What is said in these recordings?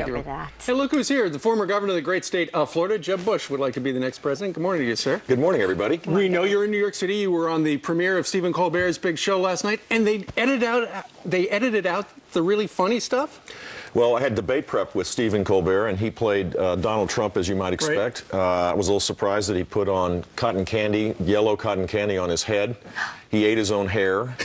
For that. Hey, look who's here. The former governor of the great state of Florida, Jeb Bush, would like to be the next president. Good morning to you, sir. Good morning, everybody. We know you're in New York City. You were on the premiere of Stephen Colbert's big show last night, and they edited out the really funny stuff. Well, I had debate prep with Stephen Colbert, and he played Donald Trump, as you might expect. I was a little surprised that he put on cotton candy, yellow cotton candy on his head. He ate his own hair.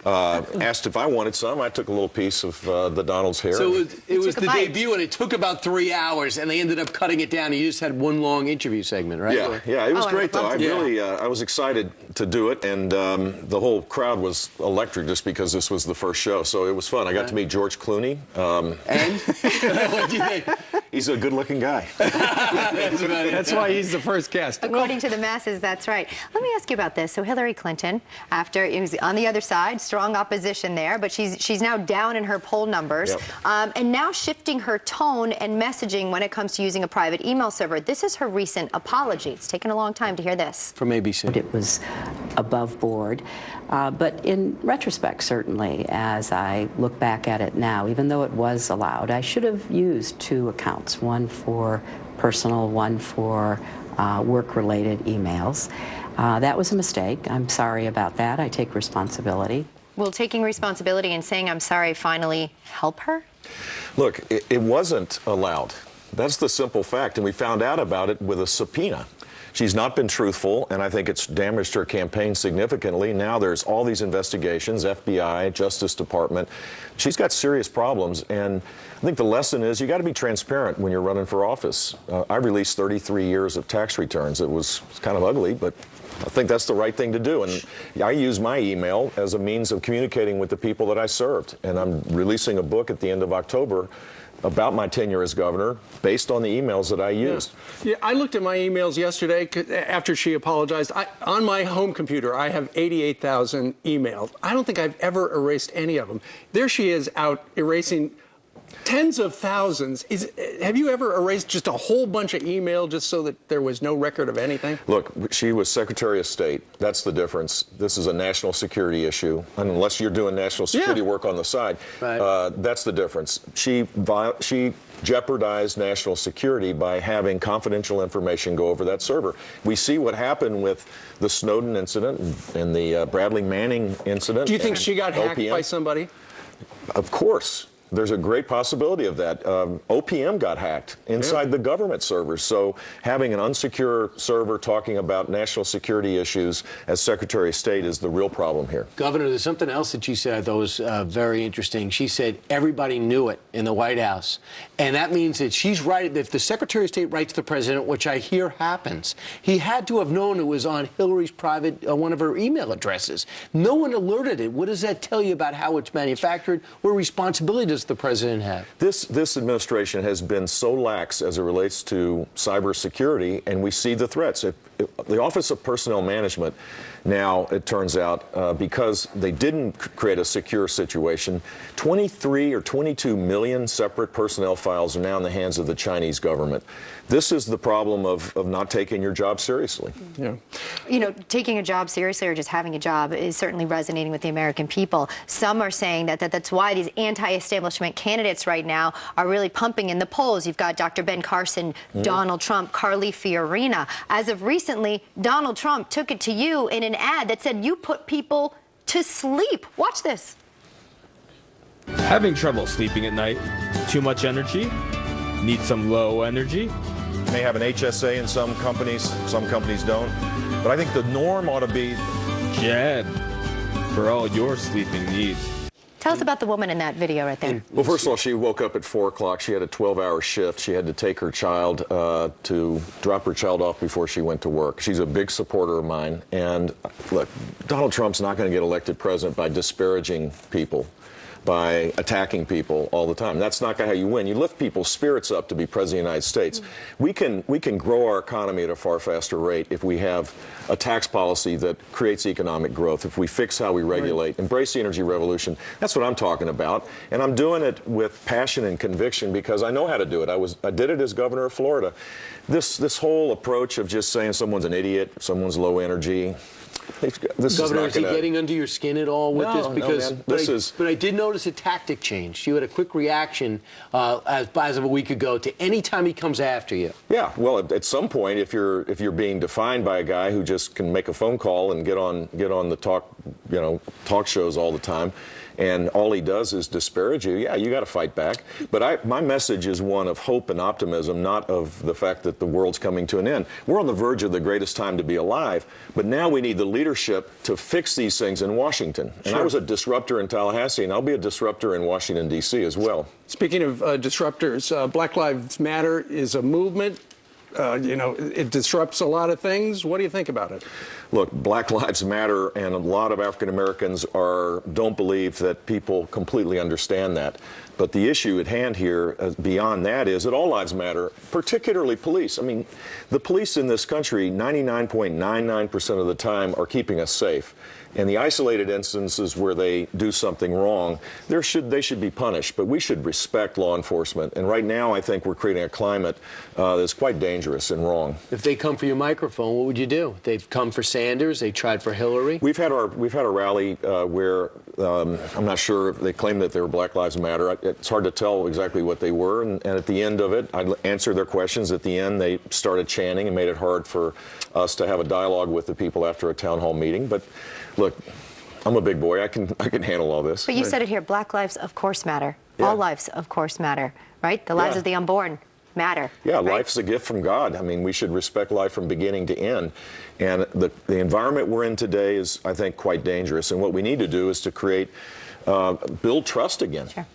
Asked if I wanted some. I took a little piece of the Donald's hair. So it was the debut, and it took about 3 hours, and they ended up cutting it down. And you just had one long interview segment, right? Yeah, it was great, though. I was excited to do it, and the whole crowd was electric just because this was the first show. So it was fun. I got to meet George Clooney. And? What do you think? He's a good-looking guy. That's why he's the first guest. According to the masses, that's right. Let me ask you about this. So Hillary Clinton, after it was on the other side, strong opposition there, but she's now down in her poll numbers, and now shifting her tone and messaging when it comes to using a private email server. This is her recent apology. It's taken a long time to hear this. From ABC. It was above board. But in retrospect, certainly, as I look back at it now, even though it was allowed, I should have used 2 accounts, one for personal, one for work-related emails. That was a mistake. I'm sorry about that. I take responsibility. Will taking responsibility and saying I'm sorry finally help her? Look, it wasn't allowed. That's the simple fact, and we found out about it with a subpoena. She's not been truthful, and I think it's damaged her campaign significantly. Now there's all these investigations, FBI, Justice Department. She's got serious problems, and I think the lesson is you got to be transparent when you're running for office. I released 33 years of tax returns. It was kind of ugly, but I think that's the right thing to do. And I use my email as a means of communicating with the people that I served. And I'm releasing a book at the end of October about my tenure as governor based on the emails that I used. Yeah, I looked at my emails yesterday after she apologized. On my home computer, I have 88,000 emails. I don't think I've ever erased any of them. There she is out erasing tens of thousands. Have you ever erased just a whole bunch of email just so that there was no record of anything? Look, she was Secretary of State. That's the difference. This is a national security issue. Unless you're doing national security work on the side, that's the difference. She jeopardized national security by having confidential information go over that server. We see what happened with the Snowden incident and the Bradley Manning incident. Do you think she got hacked by somebody? Of course. There's a great possibility of that. OPM got hacked inside the government servers. So having an unsecure server talking about national security issues as Secretary of State is the real problem here. Governor, there's something else that she said I thought was very interesting. She said everybody knew it in the White House. And that means that she's right. If the Secretary of State writes to the president, which I hear happens, he had to have known it was on Hillary's private, one of her email addresses. No one alerted it. What does that tell you about how it's manufactured? What responsibility does the president have? This administration has been so lax as it relates to cybersecurity, and we see the threats. The Office of Personnel Management now, it turns out, because they didn't create a secure situation, 23 or 22 million separate personnel files are now in the hands of the Chinese government. This is the problem of not taking your job seriously. Yeah. You know, taking a job seriously or just having a job is certainly resonating with the American people. Some are saying that's why these anti-establishment candidates right now are really pumping in the polls. You've got Dr. Ben Carson, Donald Trump, Carly Fiorina. As of recently, Donald Trump took it to you in an ad that said you put people to sleep. Watch this. Having trouble sleeping at night? Too much energy? Need some low energy? May have an HSA in some companies don't. But I think the norm ought to be Jeb, for all your sleeping needs. Tell us about the woman in that video right there. Well, first of all, she woke up at 4 o'clock. She had a 12-hour shift. She had to take her child to drop her child off before she went to work. She's a big supporter of mine. And look, Donald Trump's not going to get elected president by disparaging people, by attacking people all the time. That's not how you win. You lift people's spirits up to be president of the United States. We can grow our economy at a far faster rate if we have a tax policy that creates economic growth, if we fix how we regulate, embrace the energy revolution. That's what I'm talking about. And I'm doing it with passion and conviction because I know how to do it. I did it as governor of Florida. This whole approach of just saying someone's an idiot, someone's low energy, This Governor, is is he not going getting under your skin at all with this? No, Because man. This but I did notice a tactic change. You had a quick reaction as of a week ago to any time he comes after you. Yeah, well, at some point, if you're being defined by a guy who just can make a phone call and get on the talk shows all the time, and all he does is disparage you, yeah, you got to fight back. But my message is one of hope and optimism, not of the fact that the world's coming to an end. We're on the verge of the greatest time to be alive, but now we need the leadership to fix these things in Washington. And I was a disruptor in Tallahassee, and I'll be a disruptor in Washington, D.C. as well. Speaking of disruptors, Black Lives Matter is a movement. It disrupts a lot of things. What do you think about it? Look, Black Lives Matter, and a lot of African Americans don't believe that people completely understand that. But the issue at hand here, beyond that, is that all lives matter, particularly police. I mean, the police in this country, 99.99% of the time, are keeping us safe. And the isolated instances where they do something wrong, they should be punished. But we should respect law enforcement. And right now, I think we're creating a climate that's quite dangerous and wrong. If they come for your microphone, what would you do? They've come for Sanders. They tried for Hillary. We've had a rally where I'm not sure if they claim that they were Black Lives Matter. It's hard to tell exactly what they were. And at the end of it, I answered their questions. At the end, they started chanting and made it hard for us to have a dialogue with the people after a town hall meeting. But look, I'm a big boy. I can handle all this. But you said it here. Black lives, of course, matter. Yeah. All lives, of course, matter. Right? The lives of the unborn matter. Yeah, right? Life's a gift from God. I mean, we should respect life from beginning to end. And the environment we're in today is, I think, quite dangerous. And what we need to do is to build trust again. Sure.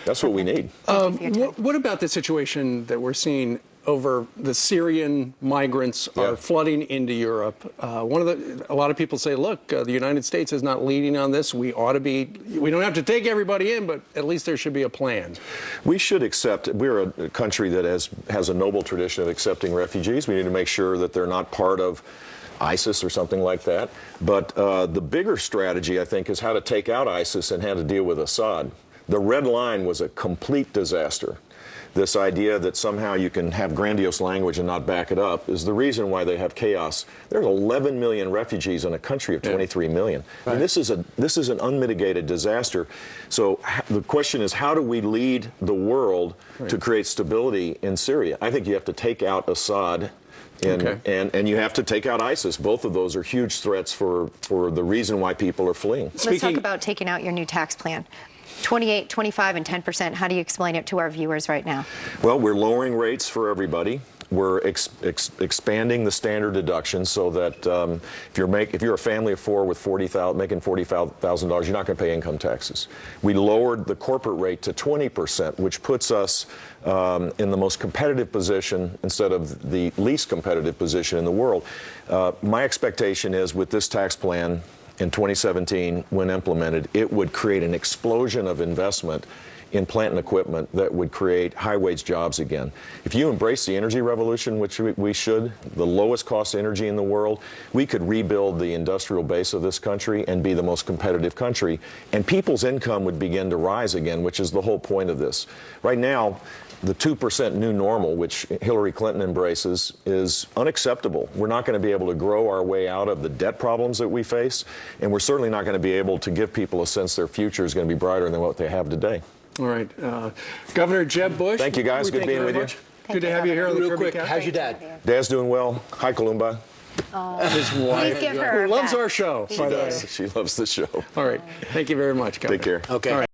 That's what we need. What about the situation that we're seeing over the Syrian migrants are flooding into Europe? A lot of people say, look, the United States is not leading on this. We don't have to take everybody in, but at least there should be a plan. We should accept. We're a country that has a noble tradition of accepting refugees. We need to make sure that they're not part of ISIS or something like that. But the bigger strategy, I think, is how to take out ISIS and how to deal with Assad. The Red Line was a complete disaster. This idea that somehow you can have grandiose language and not back it up is the reason why they have chaos. There's 11 million refugees in a country of 23 million. Right. I mean, this is an unmitigated disaster. So the question is, how do we lead the world to create stability in Syria? I think you have to take out Assad. And you have to take out ISIS. Both of those are huge threats for the reason why people are fleeing. Let's talk about taking out your new tax plan. 28, 25, and 10%. How do you explain it to our viewers right now? Well, we're lowering rates for everybody. We're expanding the standard deduction so that if you're a family of four with making $40,000, you're not going to pay income taxes. We lowered the corporate rate to 20%, which puts us in the most competitive position instead of the least competitive position in the world. My expectation is with this tax plan in 2017, when implemented, it would create an explosion of investment in plant and equipment that would create high-wage jobs again. If you embrace the energy revolution, which we should, the lowest cost energy in the world, we could rebuild the industrial base of this country and be the most competitive country. And people's income would begin to rise again, which is the whole point of this. Right now, the 2% new normal, which Hillary Clinton embraces, is unacceptable. We're not going to be able to grow our way out of the debt problems that we face, and we're certainly not going to be able to give people a sense their future is going to be brighter than what they have today. All right. Governor Jeb Bush. Thank you, guys. Good being with you. Good to have you here on the Real Kirby quick, Cast. how's your dad? Dad's doing well. Hi, Columba. His wife. Please give her Who loves back. our show, by the way. She loves the show. All right. Thank you very much, Governor. Take care. Okay. All right.